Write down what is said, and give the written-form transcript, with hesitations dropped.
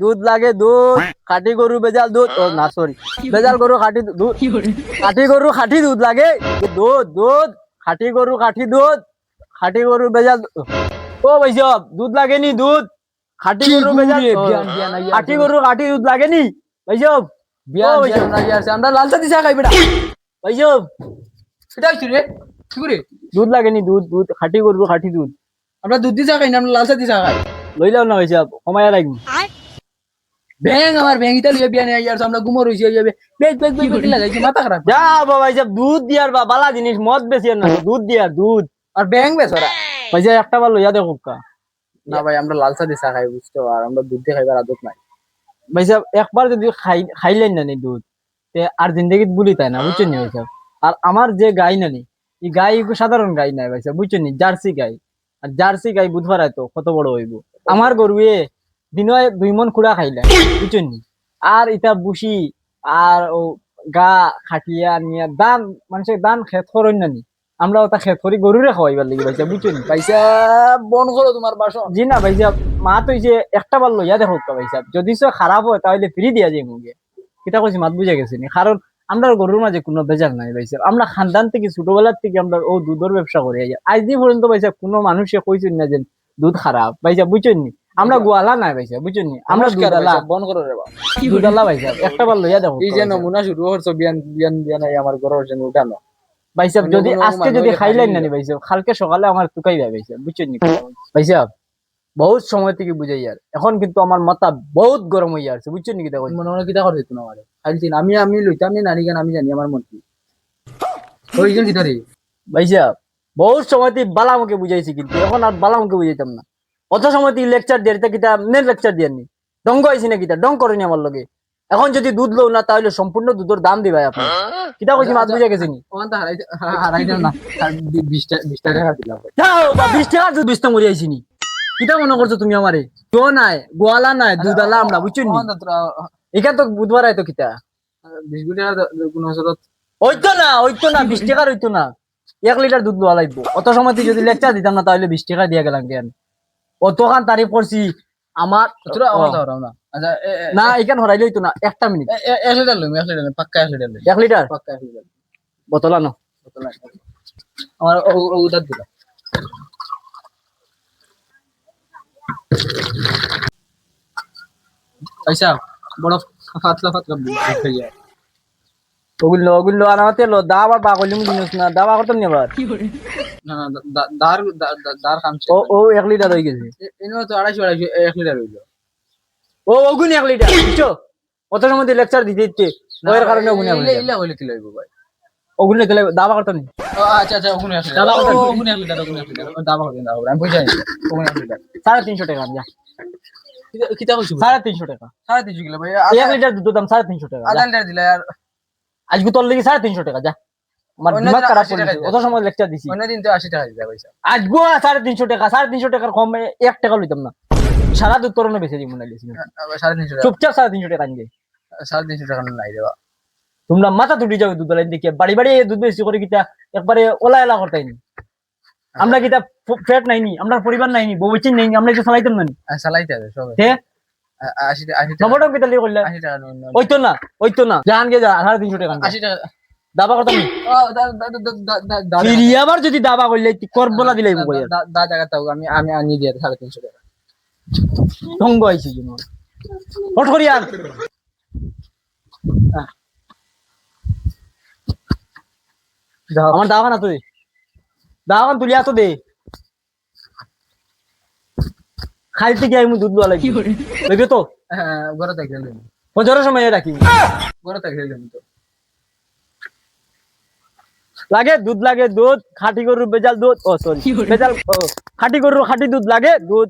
দুধ লাগে দুধ খাঁটি গরু বেজাল দুধ ও না সরি বেজাল গরু খাঁটি দুধ খাঁটি গরু খাঁটি দুধ লাগে দুধ দুধ খাঁটি গরু খাঁটি দুধ খাঁটি গরু বেজাল ও ভাইসব দুধ লাগেনি দুধ খাঁটি গরু বেজাল খাঁটি গরু খাঁটি দুধ লাগেনি ভাইসব আমরা লাল চা দিছা খাই বেটা ভাইসব সেটা হইছে রে কি করে দুধ লাগেনি দুধ দুধ খাঁটি গরু খাঁটি দুধ আমরা দুধ দিছা খাই না আমরা লাল চা দিছা খাই লইলাম না ভাইসব কমায়া রাখবি ব্যাং আমার ব্যাং ইতা লিয়ে বিয়া নেই আর আমরা গুমর হইছে যাবে বেচ বেচ বেচ বেচ লাগাইছে মাথা খারাপ যা বাবা ভাইসব দুধ দিয়ার বা বালা জিনিস মদ বেশি আর না দুধ দিয়ার দুধ আর ব্যাং বেচরা ভাইসব একটা বার লইয়া দেখো কা না ভাই আমরা লাল চা দিছা খাই বুঝছো আর আমরা দুধ দিয়ে খাইবার আদত নাই ভাইসব একবার যদি খাইলেন না নি দুধ তে আর জিন্দগিত বুলি তাই না বুঝছেন নি ভাইসব আর আমার যে গাই না নি এই গাই সাধারণ গাই নাই ভাইসব বুঝছেন নি জার্সি গাই আর জার্সি গাই বুধবার তো কত বড় হইব আমার গরুয়ে দিনে 2 মন খুড়া খাইলা বুঝছেন নি আর ইটা বুসি আর ও গা খাটিয়া নিয়া দান মানুষের দান খেত করেন না নি আমরা ওটা খেত করি গরুরে খাওয়াইবার লাগি ভাইসব বুঝছেন নি পয়সা বন করো তোমার বাসন জি না ভাইসব মা তো যে একটা বার লইয়া দেখো ভাইসব যদি সে খারাপ হয় তাহলে ফ্রি দিয়া যায় মুগে কিতা কইছি মাত বুঝে গেছি নি কারণ আমরা গরুর মাঝে কোনো বেজার নাই ভাইসব আমরা খানদান থেকে ছোটবেলার থেকে আমরা ও দুধের ব্যবসা করে আজ দিন পর্যন্ত ভাইসব কোনো মানুষে কইছেন না যে দুধ খারাপ ভাইসব বুঝছেন নি আমরা গোয়ালা নাই ভাইসব বুঝছেন নি আমরা দুধালা বন করো রে বাবা দুধালা ভাইসব একটা বার লইয়া দেখো এই যে নমুনা শুরু করছো বিয়ান বিয়ান বিয়ান আমার ঘরের জন্য উঠানো ভাইসব যদি আজকে যদি খাইলেন না নি ভাইসব কালকে সকালে আমার তুকাই যায় ভাইসব বুঝছেন নি ভাইসব বহুত সময় থেকে বুঝাই আর এখন কিন্তু আমার মাথা বহুত গরম হয়ে যাচ্ছে বুঝছেন নি কিতা কইছি মনে মনে কিতা করে দিত না আমারে খাইছিন আমি আমি লইতাম নি নানি গান আমি জানি আমার মন কি কইছেন কিতা রে ভাইসব বহুত সময় থেকে বালামকে বুঝাইছি কিন্তু এখন আর বালামকে বুঝাইতাম না অত সময় থেকে লেকচার দিয়ে কিতা মেন লেকচার দিয়ানি ডঙ্গ আইছি না কিতা ডং করেনি আমার লগে এখন যদি দুধ লও না তাহলে সম্পূর্ণ দুধের দাম দিবাই আপনি কিতা কইছি মাত বুঝা গেছেনি ওখান তো হারাই দাও না 20 টাকা দিলাম যাও বা 20 টাকা দুধ 20 টা মরি আইছিনি কিতা মনে করছো তুমি আমারে তো নাই গোয়ালা নাই দুধালা আমরা বুঝছেন নি এখান তো বুধবার আইতো কিতা 20 টাকা কোন হসরত ওইতো না 20 টাকার হইতো না 1 লিটার দুধ লওয়া লাগবো অত সময় থেকে যদি লেকচার দিতাম না তাহলে 20 টাকা দিয়া গেলাম কেন অতখান তারিফ করছি আমার তোরা আমার দাও না আচ্ছা না এখান হরাইলে হইতো না 1 মিনিট 1 লিটার লইম 1 লিটার পাক্কা 1 লিটার 1 লিটার পাক্কা 1 লিটার বোতল আনো আমার ওটা দিলা পয়সা বড় ফাতলা ফাতলা খাই যায় ওগুলো আনাতে লো দাবা বাগলিম জিনিস না দাবা কত নেবার না না দার দার কাম ও 1 লিটার হয়ে গেছে এনো তো 250 1 লিটার হইলো ওগুন 1 লিটার বুঝছো অত সময় লেকচার দিতে ইচ্ছে ওর কারণে ওগুন ইলা হইলে কি লইব ভাই ওগুন খেলে দাবা করতে নি আচ্ছা আচ্ছা ওগুন 1 লিটার ওগুন 1 লিটার দাবা করে দাও আমি বুঝাই ওগুন 1 লিটার 350 টাকা যা কিটা কইছো 350 টাকা 350 কিলো ভাই 1 লিটার দুধ দাম 350 টাকা আধা লিটার দিলে আর আজকে তোর লাগি 350 টাকা যা আমার দিমাগ খারাপ করে অত সময় লেকচার দিছি অন্য দিন তো 80 টাকা দিতে পয়সা আজগো 350 টাকা 350 টাকার কম 1 টাকা লইতাম না সারা দুধ তোর বেঁচে দিব না লিছি 350 টাকা চুপচাপ 350 টাকা নিয়ে 350 টাকা নাই দেবা তোমরা মাথা তুটি যাবে দুধ লাইন দেখে বাড়ি বাড়ি দুধ বেশি করে কিটা একবারে ওলা এলা করতাই নি আমরা কিটা ফ্যাট নাইনি আমরা পরিবার নাইনি বউচিন নাইনি আমরা এটা চালাইতাম না চালাইতে হবে সব হে 80 টাকা নবটক কিটা লিয়ে করলে 80 টাকা ওইতো না জাহান গে যা 350 টাকা 80 টাকা দাবা করতাম নি আবার যদি দাবা করলে করবলা দিলাই বই দা জায়গা তাও আমি আমি আনি দিয়ে 350 টাকা ঢঙ্গ আইছি জিন হট করি আর আমার দাওয়ানা তুই দাওয়ান তুলিয়া তো দে খাইতে গিয়ে আমি দুধ লওয়া লাগবে তো হ্যাঁ ঘরে থেকে গেলাম ফজরের সময় রাখি ঘরে থেকে গেলাম তো লাগে দুধ খাঁটি গরুর বেজাল দুধ ও সরি বেজাল খাঁটি গরুর খাঁটি দুধ লাগে দুধ